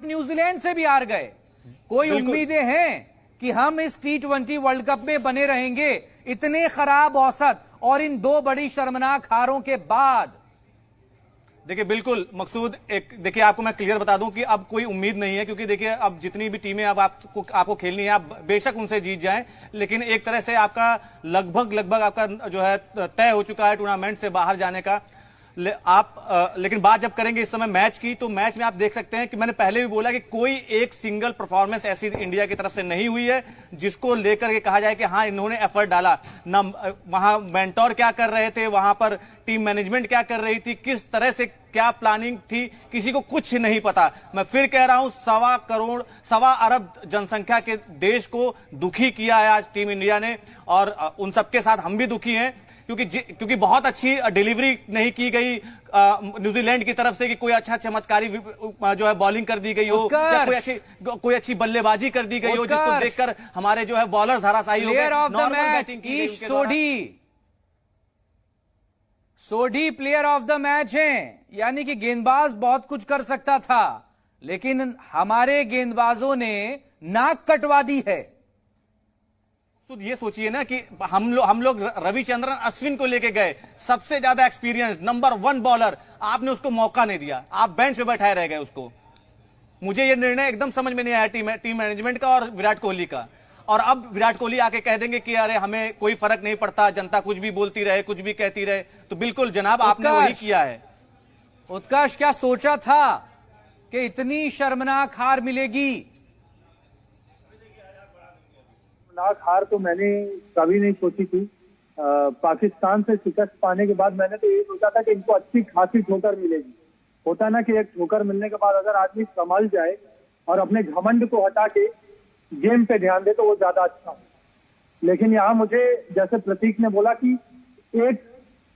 New Zealand से भी हार गए। कोई उम्मीदें हैं कि हम इस T20 वर्ल्ड कप में बने रहेंगे इतने खराब औसत और इन दो बड़ी शर्मनाक हारों के बाद? देखिए बिल्कुल मकसूद, देखिए आपको मैं क्लियर बता दूं कि अब कोई उम्मीद नहीं है, क्योंकि देखिए अब जितनी भी टीमें अब आपको खेलनी है, आप बेशक उनसे जीत जाएं, लेकिन एक तरह से आपका लगभग आपका जो है तय हो चुका है टूर्नामेंट से बाहर जाने का। लेकिन बात जब करेंगे इस समय मैच की, तो मैच में आप देख सकते हैं कि मैंने पहले भी बोला कि कोई एक सिंगल परफॉर्मेंस ऐसी इंडिया की तरफ से नहीं हुई है जिसको लेकर के कहा जाए कि हाँ इन्होंने एफर्ट डाला। ना वहां मेंटोर क्या कर रहे थे, वहां पर टीम मैनेजमेंट क्या कर रही थी, किस तरह से क्या प्लानिंग थी, किसी को कुछ नहीं पता। मैं फिर कह रहा हूं, 1.25 अरब जनसंख्या के देश को दुखी किया है आज टीम इंडिया ने, और उन सबके साथ हम भी दुखी हैं, क्योंकि बहुत अच्छी डिलीवरी नहीं की गई न्यूजीलैंड की तरफ से कि कोई अच्छा चमत्कारी जो है बॉलिंग कर दी गई हो, या कोई अच्छी बल्लेबाजी कर दी गई हो जिसको देखकर हमारे जो है बॉलर धराशायी हो गए। नॉर्मल बैटिंग की Sodhi player of the match हैं, यानी कि गेंदबाज बहुत कुछ कर सकता था, लेकिन हमारे गेंदबाजों ने नाक कटवा दी है। तो ये सोचिए ना कि हम लोग रविचंद्रन अश्विन को लेके गए, सबसे ज्यादा एक्सपीरियंस नंबर 1 बॉलर, आपने उसको मौका नहीं दिया, आप बेंच पे बैठाए रह गए उसको। मुझे ये निर्णय एकदम समझ में नहीं आया टीम मैनेजमेंट का और विराट कोहली का। और अब विराट कोहली आके कह देंगे कि अरे हमें कोई फर्क नहीं पड़ता, जनता कुछ भी बोलती रहे, कुछ भी कहती रहे। तो बिल्कुल जनाब, आपने वही किया है। उत्कर्ष, क्या सोचा था कि इतनी शर्मनाक हार मिलेगी? हार तो मैंने कभी नहीं सोची थी। पाकिस्तान से शिकस्त पाने के बाद मैंने तो ये सोचा था कि इनको अच्छी खासी ठोकर मिलेगी। होता ना कि एक ठोकर मिलने के बाद अगर आदमी संभल जाए और अपने घमंड को हटा के गेम पे ध्यान दे तो वो ज्यादा अच्छा हो। लेकिन यहाँ मुझे, जैसे प्रतीक ने बोला, कि एक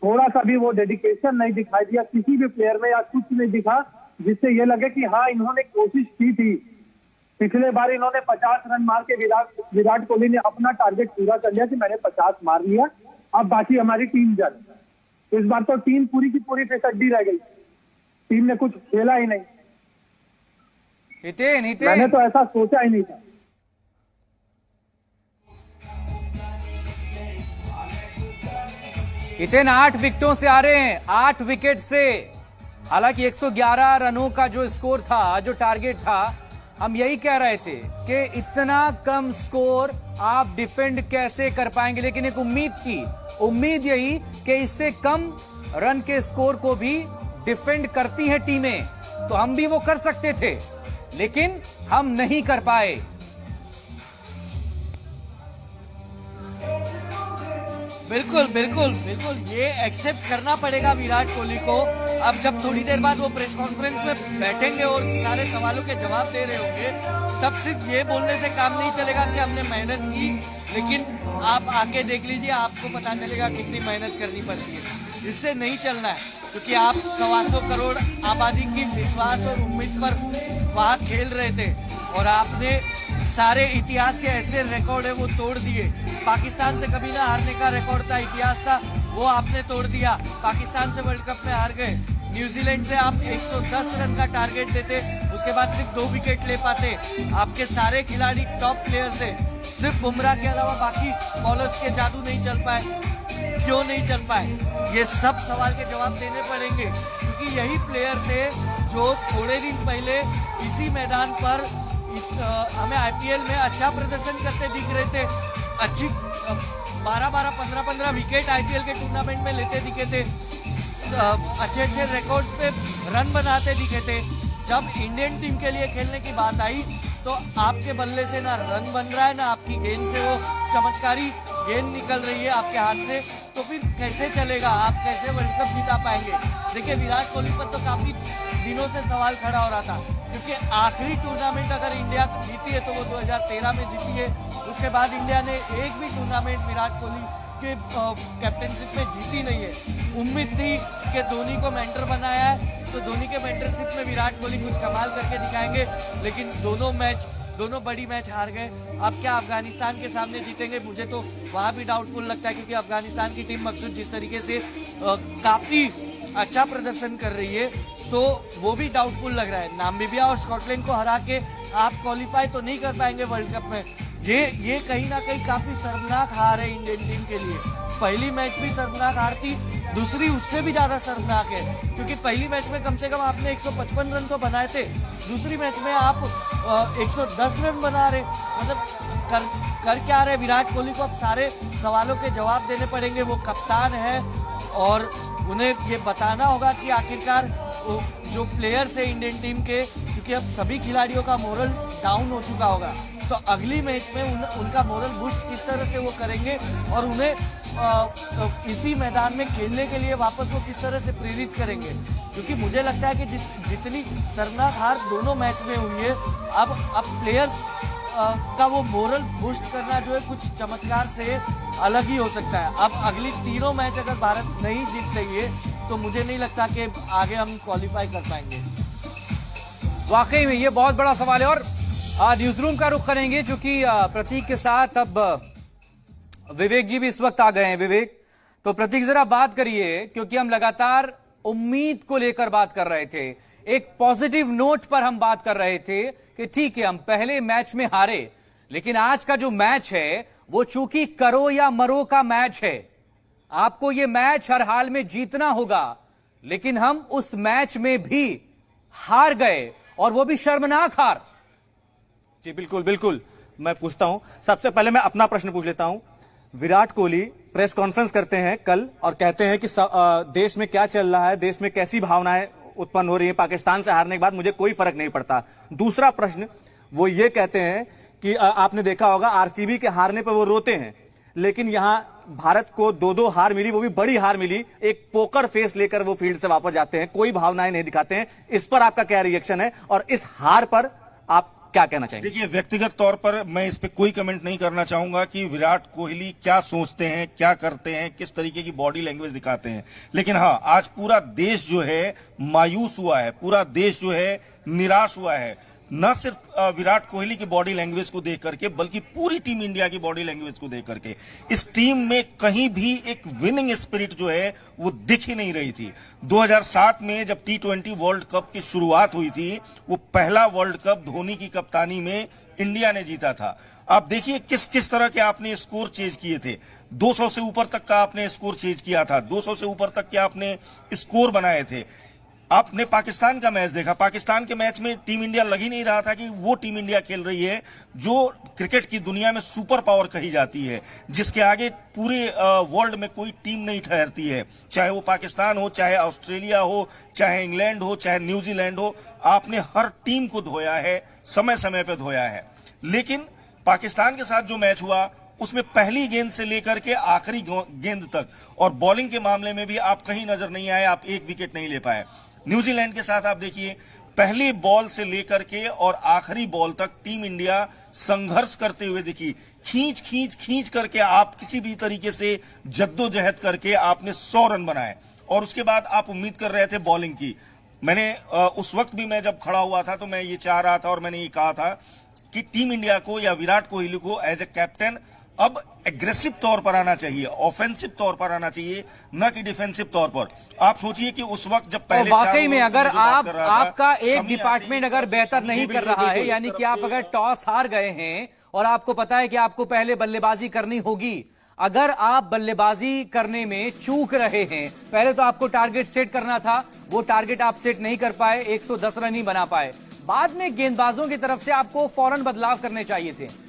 थोड़ा सा भी वो डेडिकेशन नहीं दिखाई दिया किसी भी प्लेयर में, या कुछ नहीं दिखा जिससे ये लगे कि हाँ इन्होंने कोशिश की थी। पिछले बार इन्होंने 50 रन मार के विराट कोहली ने अपना टारगेट पूरा कर लिया कि मैंने 50 मार लिया, अब बाकी हमारी टीम जाए। इस बार तो टीम पूरी की पूरी फिसड्डी रह गई, टीम ने कुछ खेला ही नहीं। हितेन मैंने तो ऐसा सोचा ही नहीं था। हितेन 8 विकेटों से आ रहे हैं, 8 विकेट से। हालांकि 111 रनों का जो स्कोर था, जो टारगेट था, हम यही कह रहे थे कि इतना कम स्कोर आप डिफेंड कैसे कर पाएंगे। लेकिन एक उम्मीद थी, उम्मीद यही कि इससे कम रन के स्कोर को भी डिफेंड करती हैं टीमें, तो हम भी वो कर सकते थे, लेकिन हम नहीं कर पाए। बिल्कुल बिल्कुल बिल्कुल, ये एक्सेप्ट करना पड़ेगा विराट कोहली को। अब जब थोड़ी देर बाद वो प्रेस कॉन्फ्रेंस में बैठेंगे और सारे सवालों के जवाब दे रहे होंगे, तब सिर्फ ये बोलने से काम नहीं चलेगा कि हमने मेहनत की, लेकिन आप आके देख लीजिए, आपको पता चलेगा कितनी मेहनत करनी पड़ती है। इससे नहीं चलना है, क्योंकि आप 125 करोड़ आबादी की विश्वास और उम्मीद पर वहां खेल रहे थे, और आपने सारे इतिहास के ऐसे रिकॉर्ड है वो तोड़ दिए। पाकिस्तान से कभी ना हारने का रिकॉर्ड था, इतिहास था, वो आपने तोड़ दिया। पाकिस्तान से वर्ल्ड कप में हार गए। न्यूजीलैंड से आप 110 रन का टारगेट देते, उसके बाद सिर्फ 2 विकेट ले पाते। आपके सारे खिलाड़ी टॉप प्लेयर्स है, सिर्फ बुमराह के अलावा बाकी बॉलर्स के जादू नहीं चल पाए। क्यों नहीं चल पाए? ये सब सवाल के जवाब देने पड़ेंगे, क्योंकि यही प्लेयर थे जो थोड़े दिन पहले इसी मैदान पर हमें आईपीएल में अच्छा प्रदर्शन करते दिख रहे थे। अच्छी 12-12, 15-15 विकेट आईपीएल के टूर्नामेंट में लेते दिखे थे, अच्छे रिकॉर्ड्स पे रन बनाते दिखे थे। जब इंडियन टीम के लिए खेलने की बात आई तो आपके बल्ले से ना रन बन रहा है, ना आपकी गेंद से वो चमत्कारी गेंद निकल रही है आपके हाथ से, तो फिर कैसे चलेगा? आप कैसे वर्ल्ड कप जीता पाएंगे? देखिए, विराट कोहली पर तो काफी दिनों से सवाल खड़ा हो रहा था, क्योंकि आखिरी टूर्नामेंट अगर इंडिया जीती है तो वो 2013 में जीती है। उसके बाद इंडिया ने एक भी टूर्नामेंट विराट कोहली के कैप्टनशिप में जीती नहीं है। उम्मीद थी कि धोनी को मेंटर बनाया है तो धोनी के मेंटरशिप में विराट कोहली कुछ कमाल करके दिखाएंगे, लेकिन दोनों बड़ी मैच हार गए। अब क्या अफगानिस्तान के सामने जीतेंगे? मुझे तो वहां भी डाउटफुल लगता है, क्योंकि अफगानिस्तान की टीम मकसूद जिस तरीके से काफी अच्छा प्रदर्शन कर रही है, तो वो भी डाउटफुल लग रहा है। नामीबिया और स्कॉटलैंड को हरा के आप क्वालिफाई तो नहीं कर पाएंगे वर्ल्ड कप में। ये कहीं ना कहीं काफी शर्मनाक हार है इंडियन टीम के लिए। पहली मैच भी शर्मनाक हार थी, दूसरी उससे भी ज्यादा शर्मनाक है, क्योंकि पहली मैच में कम से कम आपने 155 रन तो बनाए थे, दूसरी मैच में आप 110 रन बना रहे। मतलब कर क्या रहे विराट कोहली को अब सारे सवालों के जवाब देने पड़ेंगे। वो कप्तान है और उन्हें ये बताना होगा कि आखिरकार जो प्लेयर्स है इंडियन टीम के, क्योंकि अब सभी खिलाड़ियों का मोरल डाउन हो चुका होगा, तो अगली मैच में उनका मोरल बूस्ट किस तरह से वो करेंगे और उन्हें इसी मैदान में खेलने के लिए वापस वो किस तरह से प्रेरित करेंगे। क्योंकि मुझे लगता है कि जितनी शर्मनाक हार दोनों मैच में हुई है, अब प्लेयर्स का वो मोरल बूस्ट करना जो है कुछ चमत्कार से अलग ही हो सकता है। अब अगली तीनों मैच अगर भारत नहीं जीत रही है तो मुझे नहीं लगता कि आगे हम क्वालिफाई कर पाएंगे। वाकई में ये बहुत बड़ा सवाल है। और न्यूज रूम का रुख करेंगे, क्योंकि प्रतीक के साथ अब विवेक जी भी इस वक्त आ गए हैं। विवेक, तो प्रतीक जरा बात करिए, क्योंकि हम लगातार उम्मीद को लेकर बात कर रहे थे, एक पॉजिटिव नोट पर हम बात कर रहे थे कि ठीक है हम पहले मैच में हारे, लेकिन आज का जो मैच है वो चूंकि करो या मरो का मैच है, आपको ये मैच हर हाल में जीतना होगा। लेकिन हम उस मैच में भी हार गए, और वो भी शर्मनाक हार। जी बिल्कुल बिल्कुल, मैं पूछता हूं, सबसे पहले मैं अपना प्रश्न पूछ लेता हूं। विराट कोहली प्रेस कॉन्फ्रेंस करते हैं कल और कहते हैं कि देश में क्या चल रहा है, देश में कैसी भावनाएं उत्पन्न हो रही है, पाकिस्तान से हारने के बाद मुझे कोई फर्क नहीं पड़ता। दूसरा प्रश्न, वो ये कहते हैं कि आपने देखा होगा आरसीबी के हारने पर वो रोते हैं, लेकिन यहां भारत को 2-2 हार मिली, वो भी बड़ी हार मिली, एक पोकर फेस लेकर वो फील्ड से वापस जाते हैं, कोई भावनाएं नहीं दिखाते हैं। इस पर आपका क्या रिएक्शन है और इस हार पर आप क्या कहना चाहेंगे? देखिए, व्यक्तिगत तौर पर मैं इस पे कोई कमेंट नहीं करना चाहूंगा कि विराट कोहली क्या सोचते हैं, क्या करते हैं, किस तरीके की बॉडी लैंग्वेज दिखाते हैं। लेकिन हाँ, आज पूरा देश जो है मायूस हुआ है, पूरा देश जो है निराश हुआ है, न सिर्फ विराट कोहली की बॉडी लैंग्वेज को देख करके, बल्कि पूरी टीम इंडिया की बॉडी लैंग्वेज को देख करके। इस टीम में कहीं भी एक विनिंग स्पिरिट जो है वो दिख ही नहीं रही थी। 2007 में जब T20 वर्ल्ड कप की शुरुआत हुई थी, वो पहला वर्ल्ड कप धोनी की कप्तानी में इंडिया ने जीता था। आप देखिए किस किस तरह के आपने स्कोर चेज किए थे, 200 से ऊपर तक का आपने स्कोर चेज किया था, 200 से ऊपर तक के आपने स्कोर बनाए थे। आपने पाकिस्तान का मैच देखा, पाकिस्तान के मैच में टीम इंडिया लग ही नहीं रहा था कि वो टीम इंडिया खेल रही है जो क्रिकेट की दुनिया में सुपर पावर कही जाती है, जिसके आगे पूरे वर्ल्ड में कोई टीम नहीं ठहरती है, चाहे वो पाकिस्तान हो, चाहे ऑस्ट्रेलिया हो, चाहे इंग्लैंड हो, चाहे न्यूजीलैंड हो। आपने हर टीम को धोया है, समय समय पर धोया है। लेकिन पाकिस्तान के साथ जो मैच हुआ उसमें पहली गेंद से लेकर के आखिरी गेंद तक, और बॉलिंग के मामले में भी आप कहीं नजर नहीं आए, आप एक विकेट नहीं ले पाए। न्यूजीलैंड के साथ आप देखिए, पहली बॉल से लेकर के और आखिरी बॉल तक टीम इंडिया संघर्ष करते हुए दिखी, खींच करके आप किसी भी तरीके से जद्दोजहद करके आपने 100 रन बनाए, और उसके बाद आप उम्मीद कर रहे थे बॉलिंग की। मैंने उस वक्त भी मैं जब खड़ा हुआ था तो मैं ये चाह रहा था और मैंने ये कहा था कि टीम इंडिया को या विराट कोहली को एज ए कैप्टन अब एग्रेसिव तौर पर आना चाहिए, ऑफेंसिव तौर पर आना चाहिए, न कि डिफेंसिव तौर पर। आप सोचिए कि उस वक्त जब पहले वाकई में अगर आपका एक डिपार्टमेंट अगर बेहतर नहीं कर रहा है, यानी कि आप अगर टॉस हार गए हैं और आपको पता है कि आपको पहले बल्लेबाजी करनी होगी, अगर आप बल्लेबाजी करने में चूक रहे हैं, पहले तो आपको टारगेट सेट करना था, वो टारगेट आप सेट नहीं कर पाए, 110 रन ही बना पाए। बाद में गेंदबाजों की तरफ से आपको फौरन बदलाव करने चाहिए थे।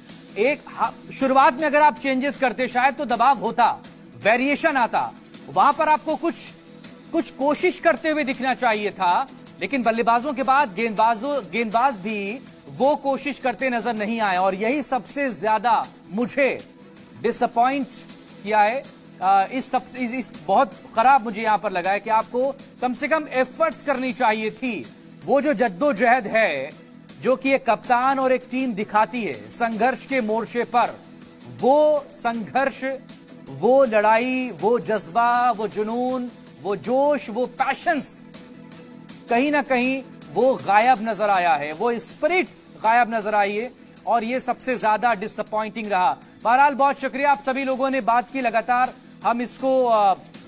शुरुआत में अगर आप चेंजेस करते शायद तो दबाव होता, वेरिएशन आता, वहां पर आपको कुछ कोशिश करते हुए दिखना चाहिए था। लेकिन बल्लेबाजों के बाद गेंदबाज भी वो कोशिश करते नजर नहीं आए, और यही सबसे ज्यादा मुझे डिसअपॉइंट किया है। इस बहुत खराब मुझे यहां पर लगा है कि आपको कम से कम एफर्ट्स करनी चाहिए थी। वो जो जद्दोजहद है जो कि एक कप्तान और एक टीम दिखाती है संघर्ष के मोर्चे पर, वो संघर्ष, वो लड़ाई, वो जज्बा, वो जुनून, वो जोश, वो पैशंस कहीं ना कहीं वो गायब नजर आया है, वो स्पिरिट गायब नजर आई है, और ये सबसे ज्यादा डिसअपॉइंटिंग रहा। बहरहाल बहुत शुक्रिया आप सभी लोगों ने बात की, लगातार हम इसको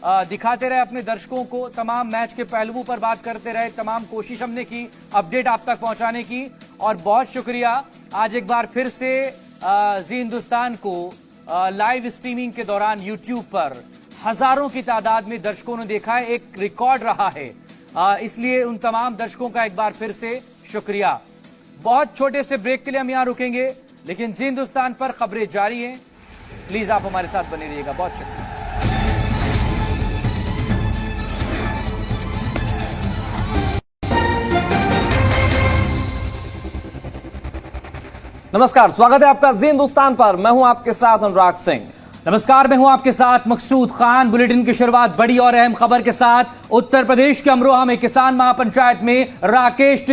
दिखाते रहे अपने दर्शकों को, तमाम मैच के पहलुओं पर बात करते रहे, तमाम कोशिश हमने की अपडेट आप तक पहुंचाने की। और बहुत शुक्रिया आज एक बार फिर से जी हिंदुस्तान को लाइव स्ट्रीमिंग के दौरान यूट्यूब पर हजारों की तादाद में दर्शकों ने देखा है, एक रिकॉर्ड रहा है। इसलिए उन तमाम दर्शकों का एक बार फिर से शुक्रिया। बहुत छोटे से ब्रेक के लिए हम यहां रुकेंगे, लेकिन जी हिंदुस्तान पर खबरें जारी हैं। प्लीज आप हमारे साथ बने रहिएगा। बहुत शुक्रिया। नमस्कार, स्वागत है आपका जी हिंदुस्तान पर। मैं हूं आपके साथ अनुराग सिंह। नमस्कार, मैं हूं आपके साथ मकसूद खान। बुलेटिन की शुरुआत बड़ी और अहम खबर के साथ। उत्तर प्रदेश के अमरोहा में किसान महापंचायत में राकेश